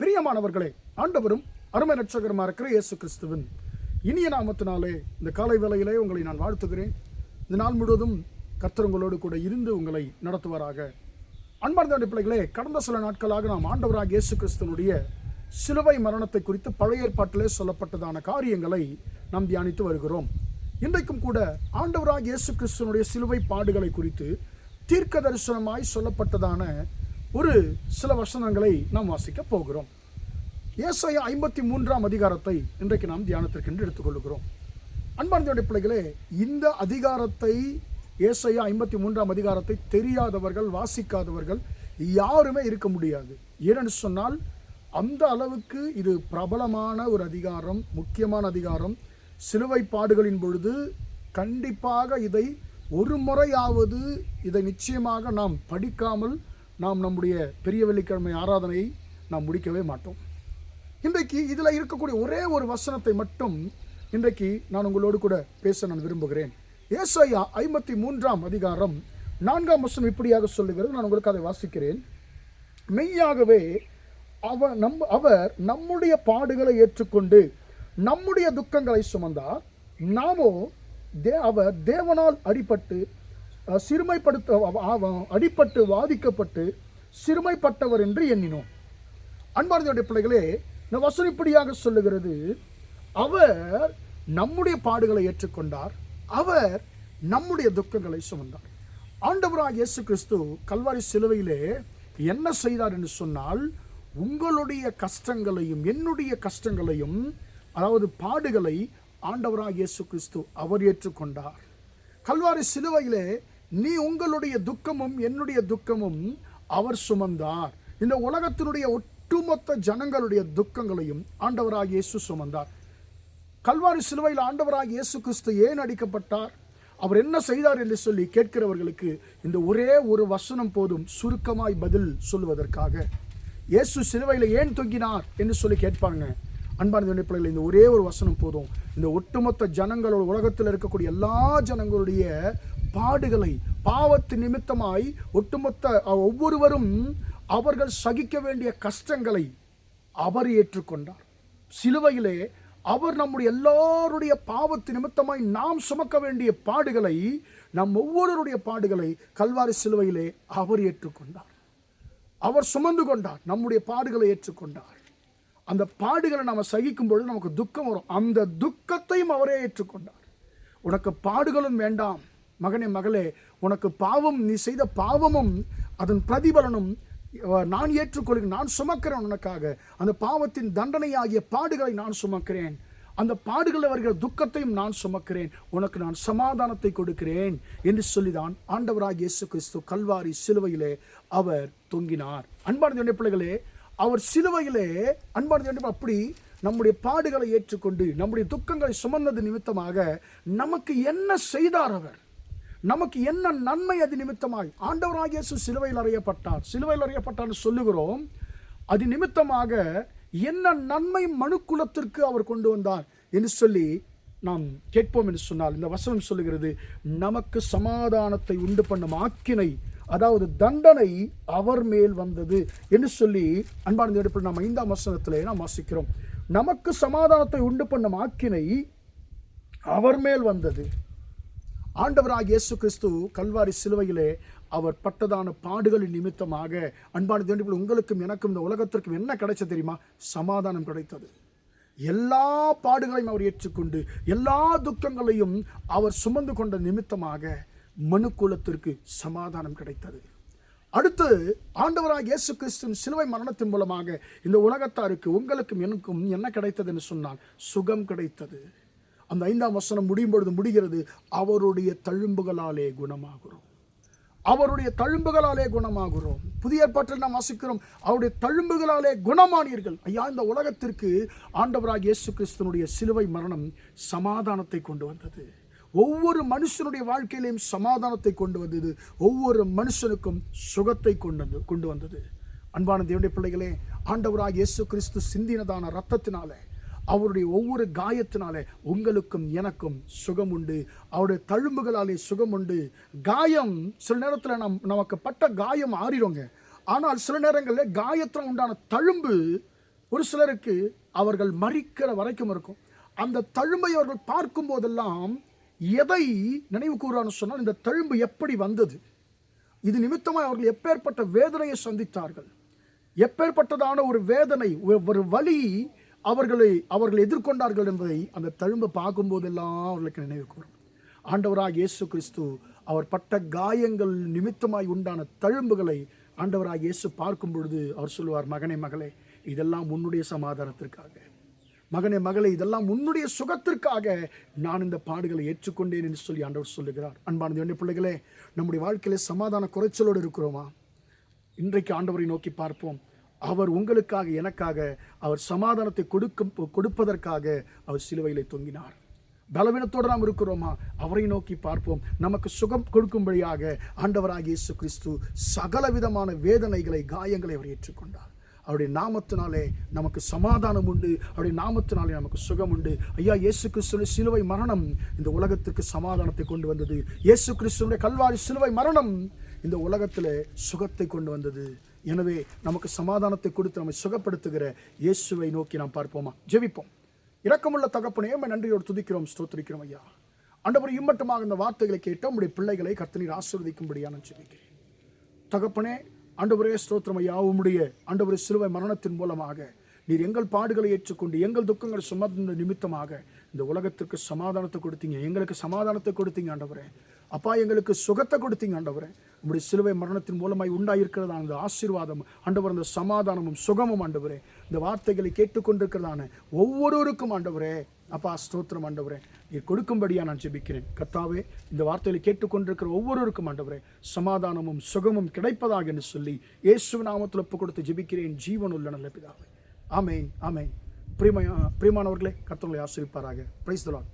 பிரியமானவர்களே, ஆண்டவரும் அருமை ரட்சகருமா இருக்கிற இயேசு கிறிஸ்துவின் இனிய நாமத்தினாலே இந்த காலை வேளையிலே உங்களை நான் வாழ்த்துகிறேன். இந்த நாள் முழுவதும் கர்த்தர் உங்களோடு கூட இருந்து உங்களை நடத்துவாராக. அன்பார்ந்த பிள்ளைகளே, கடந்த சில நாட்களாக நாம் ஆண்டவராக இயேசு கிறிஸ்துவனுடைய சிலுவை மரணத்தை குறித்து பழைய ஏற்பாட்டிலே சொல்லப்பட்டதான காரியங்களை நாம் தியானித்து வருகிறோம். இன்றைக்கும் கூட ஆண்டவராக இயேசு கிறிஸ்துவனுடைய சிலுவை பாடுகளை குறித்து தீர்க்க தரிசனமாய் சொல்லப்பட்டதான ஒரு சில வசனங்களை நாம் வாசிக்க போகிறோம். ஏசாயா 53ஆம் அதிகாரத்தை இன்றைக்கு நாம் தியானத்திற்கென்று எடுத்துக்கொள்கிறோம். அன்பார்ந்த பிள்ளைகளே, இந்த அதிகாரத்தை ஏசாயா 53ஆம் அதிகாரத்தை தெரியாதவர்கள், வாசிக்காதவர்கள் யாருமே இருக்க முடியாது. ஏனென்று சொன்னால் அந்த அளவுக்கு இது பிரபலமான ஒரு அதிகாரம், முக்கியமான அதிகாரம். சிலுவை பாடுகளின் பொழுது கண்டிப்பாக இதை ஒரு முறையாவது இதை நிச்சயமாக நாம் படிக்காமல் நாம் நம்முடைய பெரிய வெள்ளிக்கிழமை ஆராதனையை நாம் முடிக்கவே மாட்டோம். இன்றைக்கு இதில் இருக்கக்கூடிய ஒரே ஒரு வசனத்தை மட்டும் இன்றைக்கு நான் உங்களோடு கூட பேச நான் விரும்புகிறேன். ஏசாயா 53ஆம் அதிகாரம் 4ஆம் வசனம் இப்படியாக சொல்லுகிறது. நான் உங்களுக்கு அதை வாசிக்கிறேன். மெய்யாகவே அவர் நம்முடைய பாடுகளை ஏற்றுக்கொண்டு நம்முடைய துக்கங்களை சுமந்தார். நாமோ அவர் தேவனால் அடிபட்டு வாதிக்கப்பட்டு சிறுமைப்பட்டவர் என்று எண்ணினோம். அன்பார்ந்த பிள்ளைகளே, இந்த வசனம் இப்படியாக சொல்லுகிறது. அவர் நம்முடைய பாடுகளை ஏற்றுக்கொண்டார், அவர் நம்முடைய துக்கங்களை சுமந்தார். ஆண்டவராக இயேசு கிறிஸ்து கல்வாரி சிலுவையிலே என்ன செய்தார் என்று சொன்னால், உங்களுடைய கஷ்டங்களையும் என்னுடைய கஷ்டங்களையும், அதாவது பாடுகளை ஆண்டவராக இயேசு கிறிஸ்து அவர் ஏற்றுக்கொண்டார். கல்வாரி சிலுவையிலே நீ உங்களுடைய துக்கமும் என்னுடைய துக்கமும் அவர் சுமந்தார். இந்த உலகத்தினுடைய ஒட்டுமொத்த ஜனங்களுடைய துக்கங்களையும் ஆண்டவராக இயேசு சுமந்தார். கல்வாரி சிலுவையில் ஆண்டவராக இயேசு கிறிஸ்து ஏன் அடிக்கப்பட்டார், அவர் என்ன செய்தார் என்று சொல்லி கேட்கிறவர்களுக்கு இந்த ஒரே ஒரு வசனம் போதும் சுருக்கமாய் பதில் சொல்லுவதற்காக. இயேசு சிலுவையில் ஏன் தொங்கினார் என்று சொல்லி கேட்பாங்க. அன்பார்ந்த பிள்ளைகள், இந்த ஒரே ஒரு வசனம் போதும் இந்த ஒட்டுமொத்த ஜனங்களோட, உலகத்தில் இருக்கக்கூடிய எல்லா ஜனங்களுடைய பாடுகளை, பாவத்து நிமித்தமாய் ஒட்டுமொத்த ஒவ்வொருவரும் அவர்கள் சகிக்க வேண்டிய கஷ்டங்களை அவர் ஏற்றுக்கொண்டார். சிலுவையிலே அவர் நம்முடைய எல்லாருடைய பாவத்து நிமித்தமாய் நாம் சுமக்க வேண்டிய பாடுகளை, நம் ஒவ்வொருவருடைய பாடுகளை கல்வாரி சிலுவையிலே அவர் ஏற்றுக்கொண்டார். அவர் சுமந்து கொண்டார், நம்முடைய பாடுகளை ஏற்றுக்கொண்டார். அந்த பாடுகளை நாம் சகிக்கும் பொழுது நமக்கு துக்கம் வரும். அந்த துக்கத்தையும் அவரே ஏற்றுக்கொண்டார். உனக்கு பாடுகளும் வேண்டாம் மகனே, மகளே, உனக்கு பாவம், நீ செய்த பாவமும் அதன் பிரதிபலனும் நான் ஏற்றுக்கொள்கிறேன், நான் சுமக்கிறேன். உனக்காக அந்த பாவத்தின் தண்டனையாகிய பாடுகளை நான் சுமக்கிறேன். அந்த பாடுகளில் வருகிற துக்கத்தையும் நான் சுமக்கிறேன். உனக்கு நான் சமாதானத்தை கொடுக்கிறேன் என்று சொல்லிதான் ஆண்டவராகிய இயேசு கிறிஸ்து கல்வாரி சிலுவையிலே அவர் தொங்கினார். அன்பார்ந்த பிள்ளைகளே, அவர் சிலுவையிலே அப்படி நம்முடைய பாடுகளை ஏற்றுக்கொண்டு நம்முடைய துக்கங்களை சுமந்தது நிமித்தமாக நமக்கு என்ன செய்தார், அவர் நமக்கு என்ன நன்மை, அது நிமித்தமாய் ஆண்டவராகிய இயேசு சிலுவையில் அறையப்பட்டார் சொல்லுகிறோம். அது நிமித்தமாக என்ன நன்மை மனுக்குலத்திற்கு அவர் கொண்டு வந்தார் என்று சொல்லி நாம் கேட்போம் என்று சொன்னால், இந்த வசனம் சொல்லுகிறது, நமக்கு சமாதானத்தை உண்டு பண்ணும் ஆக்கினை, அதாவது தண்டனை அவர் மேல் வந்தது என்று சொல்லி அன்பார்ந்த இடத்தில் நாம் 5ஆம் வசனத்திலே நாம் வாசிக்கிறோம். நமக்கு சமாதானத்தை உண்டு பண்ணும் ஆக்கினை அவர் மேல் வந்தது. ஆண்டவராக இயேசு கிறிஸ்து கல்வாரி சிலுவையிலே அவர் பட்டதான பாடுகளின் நிமித்தமாக அன்பார்ந்த இடத்தில் உங்களுக்கும் எனக்கும் இந்த உலகத்திற்கும் என்ன கிடைச்சது தெரியுமா? சமாதானம் கிடைத்தது. எல்லா பாடுகளையும் அவர் ஏற்றுக்கொண்டு எல்லா துக்கங்களையும் அவர் சுமந்து கொண்ட நிமித்தமாக மனுக்குலத்திற்கு சமாதானம் கிடைத்தது. அடுத்து ஆண்டவராக இயேசு கிறிஸ்துவின் சிலுவை மரணத்தின் மூலமாக இந்த உலகத்தாருக்கு, உங்களுக்கும் எனக்கும் என்ன கிடைத்தது என்று சொன்னால் சுகம் கிடைத்தது. அந்த 5ஆம் வசனம் முடியும் பொழுது முடிகிறது, அவருடைய தழும்புகளாலே குணமாகிறோம். அவருடைய தழும்புகளாலே குணமாகிறோம். புதிய ஏற்பாட்டில் நாம் வாசிக்கிறோம், அவருடைய தழும்புகளாலே குணமானீர்கள். ஐயா, இந்த உலகத்திற்கு ஆண்டவராக இயேசு கிறிஸ்துவனுடைய சிலுவை மரணம் சமாதானத்தை கொண்டு வந்தது. ஒவ்வொரு மனுஷனுடைய வாழ்க்கையிலையும் சமாதானத்தை கொண்டு வந்தது. ஒவ்வொரு மனுஷனுக்கும் சுகத்தை கொண்டு வந்தது. அன்பான தேவனுடைய பிள்ளைகளே, ஆண்டவராக இயேசு கிறிஸ்து சிந்தினதான இரத்தத்தினாலே, அவருடைய ஒவ்வொரு காயத்தினாலே உங்களுக்கும் எனக்கும் சுகம் உண்டு. அவருடைய தழும்புகளாலே சுகம் உண்டு. காயம் சில நேரத்தில் நமக்கு பட்ட காயம் ஆறிடுங்க. ஆனால் சில நேரங்களில் காயத்தில் உண்டான தழும்பு ஒரு சிலருக்கு அவர்கள் மரிக்கிற வரைக்கும் இருக்கும். அந்த தழும்பை அவர்கள் பார்க்கும் போதெல்லாம் எதை நினைவு கூறான்னு சொன்னால், இந்த தழும்பு எப்படி வந்தது, இது நிமித்தமாக அவர்கள் எப்பேற்பட்ட வேதனையை சந்தித்தார்கள், எப்பேற்பட்டதான ஒரு வேதனை, ஒரு வலி அவர்கள் எதிர்கொண்டார்கள் என்பதை அந்த தழும்பை பார்க்கும்போதெல்லாம் அவர்களுக்கு நினைவு கூறும். ஆண்டவராக இயேசு கிறிஸ்து அவர் பட்ட காயங்கள் நிமித்தமாய் உண்டான தழும்புகளை ஆண்டவராக இயேசு பார்க்கும் பொழுது அவர் சொல்லுவார், மகனே மகளே, இதெல்லாம் உன்னுடைய சமாதானத்திற்காக, மகனே மகளே, இதெல்லாம் உன்னுடைய சுகத்திற்காக நான் இந்த பாடுகளை ஏற்றுக்கொண்டேன் என்று சொல்லி ஆண்டவர் சொல்லுகிறார். அன்பான தேவனுடைய பிள்ளைகளே, நம்முடைய வாழ்க்கையில சமாதான குறைச்சலோடு இருக்கிறோமா? இன்றைக்கு ஆண்டவரை நோக்கி பார்ப்போம். அவர் உங்களுக்காக, எனக்காக அவர் சமாதானத்தை கொடுப்பதற்காக அவர் சிலுவையிலே தொங்கினார். பலவீனத்தோடு நாம் இருக்கிறோமா? அவரை நோக்கி பார்ப்போம். நமக்கு சுகம் கொடுக்கும்படியாக ஆண்டவராகிய இயேசு கிறிஸ்து சகல விதமான வேதனைகளை, காயங்களை அவர் ஏற்றுக்கொண்டார். அவருடைய நாமத்தினாலே நமக்கு சமாதானம் உண்டு, அவருடைய நாமத்தினாலே நமக்கு சுகம் உண்டு. ஐயா, இயேசு கிறிஸ்துவின் சிலுவை மரணம் இந்த உலகத்திற்கு சமாதானத்தை கொண்டு வந்தது. இயேசு கிறிஸ்துவினுடைய கல்வாரி சிலுவை மரணம் இந்த உலகத்தில் சுகத்தை கொண்டு வந்தது. எனவே நமக்கு சமாதானத்தை கொடுத்து நம்மை சுகப்படுத்துகிற இயேசுவை நோக்கி நாம் பார்ப்போமா? ஜெபிப்போம். இரக்கமுள்ள தகப்பனே, நன்றியோடு துதிக்கிறோம், ஸ்தோத்திரிக்கிறோம். ஐயா ஆண்டவரே, இம்மட்டுமாக இந்த வார்த்தைகளை கேட்ட உம்முடைய பிள்ளைகளை கர்த்தர் ஆசீர்வதிக்கும்படியா நான் ஜெபிக்கிறேன். தகப்பனே, ஆண்டவரே ஸ்தோத்திரம். ஐயா, உம்முடைய ஆண்டவரே சிலுவை மரணத்தின் மூலமாக நீர் எங்கள் பாடுகளை ஏற்றுக்கொண்டு எங்கள் துக்கங்களை சுமந்த நிமித்தமாக இந்த உலகத்திற்கு சமாதானத்தை கொடுத்தீங்க, எங்களுக்கு சமாதானத்தை கொடுத்தீங்க ஆண்டவரே. அப்பா, எங்களுக்கு சுகத்தை கொடுத்தீங்க ஆண்டவரே. உங்களுடைய சிலுவை மரணத்தின் மூலமாய் உண்டாயிருக்கிறதான அந்த ஆசீர்வாதம் ஆண்டவர், அந்த சமாதானமும் சுகமும் ஆண்டவரே, இந்த வார்த்தைகளை கேட்டுக்கொண்டிருக்கிறதான ஒவ்வொருவருக்கும் ஆண்டவரே, அப்பா ஸ்தோத்திரம் ஆண்டவரே, நீர் கொடுக்கும்படியா நான் ஜெபிக்கிறேன். கர்த்தாவே, இந்த வார்த்தைகளை கேட்டுக்கொண்டிருக்கிற ஒவ்வொருவருக்கும் ஆண்டவரே சமாதானமும் சுகமும் கிடைப்பதாக என்று சொல்லி இயேசுவின் நாமத்தில் ஒப்பு கொடுத்து ஜெபிக்கிறேன், ஜீவனுள்ள நல்ல பிதாவே. ஆமென், ஆமென். பிரியமானவர்களே, கர்த்தர் உங்களை ஆசீர்வதிப்பாராக. Praise the Lord.